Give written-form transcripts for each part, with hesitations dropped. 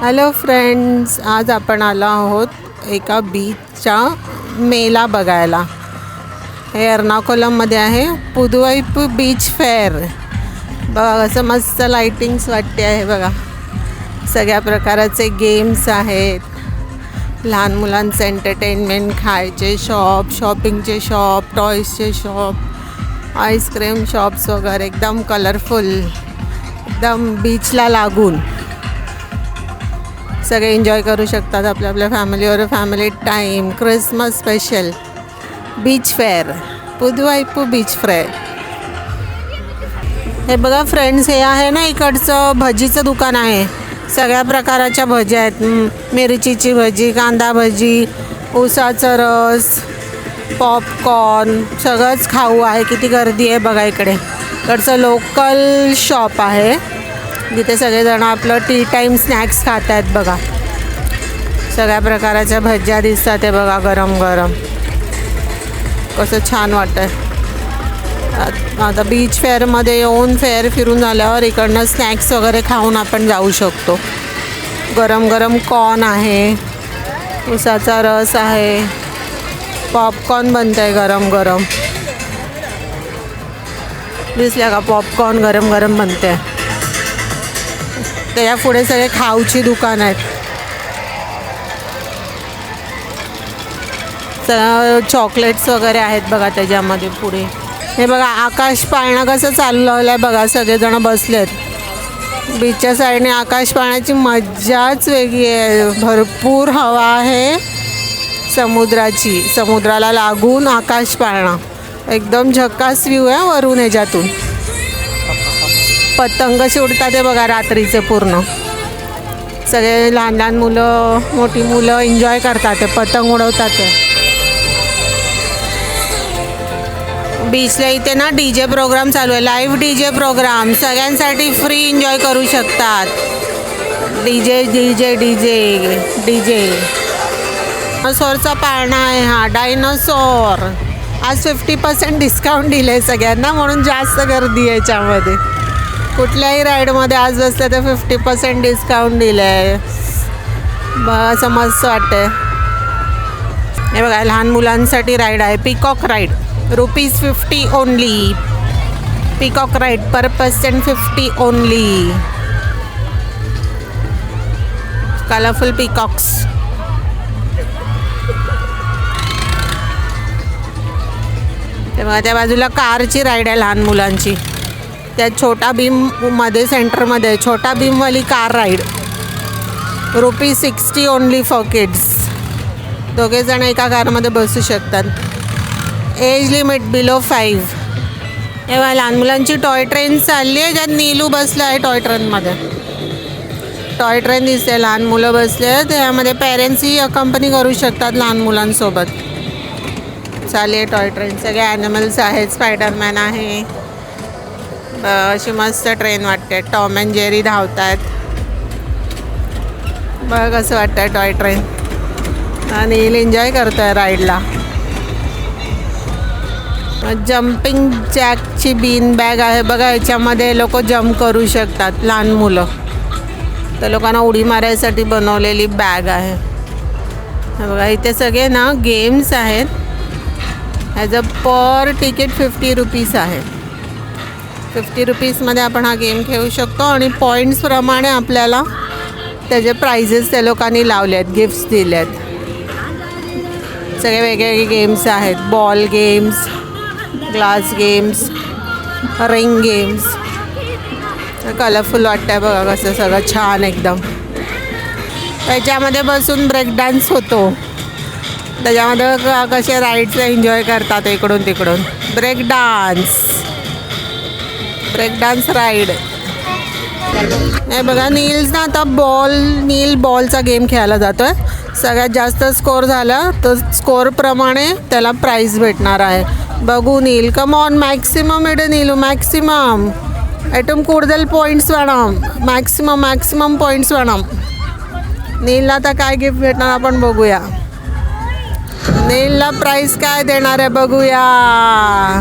Hello friends, आज आपण आलो आहोत एका बीचच्या मेला बघायला. हे एर्नाकुलममध्ये आहे, पुदुवाईपू बीच फेअर. बघा असं मस्त लाइटिंग्स वाटते आहे. बघा सगळ्या प्रकाराचे गेम्स आहेत, लहान मुलांचं एंटरटेनमेंट, खायचे शॉप, शॉपिंगचे शॉप, टॉयजचे शॉप, आईस्क्रीम शॉप्स वगैरे एकदम कलरफुल, एकदम बीचला लागून सगळे एन्जॉय करू शकतात आपल्या आपल्या फॅमिलीवर. Family time, Christmas special beach fair, Puthuvype beach fair. हे बघा फ्रेंड्स, हे आहे ना इकडचं भजीचं दुकान आहे. सगळ्या प्रकाराच्या भज्या आहेत. मिरचीची भजी, कांदा भजी, ऊसाचा रस, पॉपकॉर्न, सगळंच खाऊ आहे. किती गर्दी आहे बघा इकडे. इकडचं लोकल शॉप आहे जिथे सगळेजण आपलं टी टाईम स्नॅक्स खात आहेत. बघा सगळ्या प्रकाराच्या भज्या दिसतात आहे बघा, गरम गरम. कसं छान वाटतं आहे. आता बीच फेअरमध्ये येऊन फेअर फिरून झाल्यावर इकडनं स्नॅक्स वगैरे खाऊन आपण जाऊ शकतो. गरम गरम कॉर्न आहे, ऊसाचा रस आहे, पॉपकॉर्न बनतं आहे गरम गरम. दिसल्या का पॉपकॉर्न गरम गरम बनते आहे. त्याच्या पुढे सगळे खाऊची दुकान आहेत. चॉकलेट्स वगैरे आहेत बघा त्याच्यामध्ये पुढे. हे बघा आकाश पाळणं कसं चालू लावलं आहे बघा. सगळेजण बसलेत बीचच्या साईडने. आकाश पाळण्याची मज्जाच वेगळी आहे. भरपूर हवा आहे समुद्राची, समुद्राला लागून आकाश पाळणा. एकदम झक्कास व्ह्यू आहे वरून. ह्याच्यातून पतंग कशी उडतात ते बघा रात्रीचे पूर्ण. सगळे लहान लहान मुलं, मोठी मुलं एन्जॉय करतात, ते पतंग उडवतात. ते बीचला इथे ना DJ प्रोग्राम चालू आहे, लाईव्ह DJ प्रोग्राम. सगळ्यांसाठी फ्री एन्जॉय करू शकतात. डीजे डायनोसॉरचा पाळणा आहे हा, डायनोसॉर. आज 50% डिस्काउंट दिलं आहे सगळ्यांना, म्हणून जास्त गर्दी आहे याच्यामध्ये. कुठल्याही राईडमध्ये आज बसलं तर 50% डिस्काउंट दिलं आहे. असं मस्त वाटतं. हे बघा लहान मुलांसाठी राईड आहे, peacock ride. ₹50 only. Peacock ride per person $50 only. Colourful peacocks. तेव्हा त्या बाजूला कारची राईड आहे लहान मुलांची. त्या छोटा भीममध्ये, सेंटरमध्ये छोटा भीमवाली car ride. ₹60 only for kids. दोघेजण एका कारमध्ये बसू शकतात. Age limit below 5. तेव्हा लहान मुलांची टॉय ट्रेन चालली आहे, ज्यात नीलू बसलं आहे टॉय ट्रेनमध्ये. टॉय ट्रेन दिसते, लहान मुलं बसले आहेत त्यामध्ये. पेरेंट्सही अकंपनी करू शकतात लहान मुलांसोबत. चालली आहे टॉय ट्रेन. सगळे ॲनिमल्स आहेत, स्पायडरमॅन आहे. अशी मस्त ट्रेन वाटते. टॉम अँड जेरी धावत आहेत. बघ कसं वाटतं आहे टॉय ट्रेन. आणि एन्जॉय करतो आहे राईडला. जम्पिंग जॅकची बीन बॅग आहे बघा. याच्यामध्ये लोक जम्प करू शकतात, लहान मुलं. त्या लोकांना उडी मारायसाठी बनवलेली बॅग आहे. बघा इथे सगळे ना गेम्स आहेत. ॲज अ पर तिकीट ₹50 आहे. ₹50मध्ये आपण हा गेम खेळू शकतो. आणि पॉईंट्सप्रमाणे आपल्याला त्याचे प्राइजेस त्या लोकांनी लावले आहेत, गिफ्ट्स दिले आहेत. सगळे वेगवेगळे गेम्स आहेत. Ball games, glass games, ring games. Colourful वाटतं आहे बघा कसं सगळं छान एकदम. त्याच्यामध्ये बसून ब्रेक डान्स होतो. त्याच्यामध्ये कसे राईड्स एन्जॉय करतात इकडून तिकडून. Break dance ride. हे बघा नील्स ना आता नील बॉलचा गेम खेळायला जातो आहे. सगळ्यात जास्त स्कोर झाला तर स्कोरप्रमाणे त्याला प्राईज भेटणार आहे. बघू नील, कम ऑन, मॅक्सिमम इडे नीलू, मॅक्सिमम ॲटम കൂടുതल पॉईंट्स वेണം. मॅक्सिमम पॉईंट्स वेണം. नीलला आता काय गिफ्ट भेटणार आपण बघूया. नीलला प्राईज काय देणार आहे बघूया.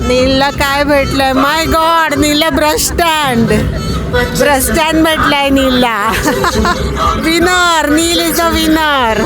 नीलला काय भेटलंय. माय गॉड, नीलला ब्रश स्टँड. स्टँड भेटलाय नीलला. Winner, Neel is a winner.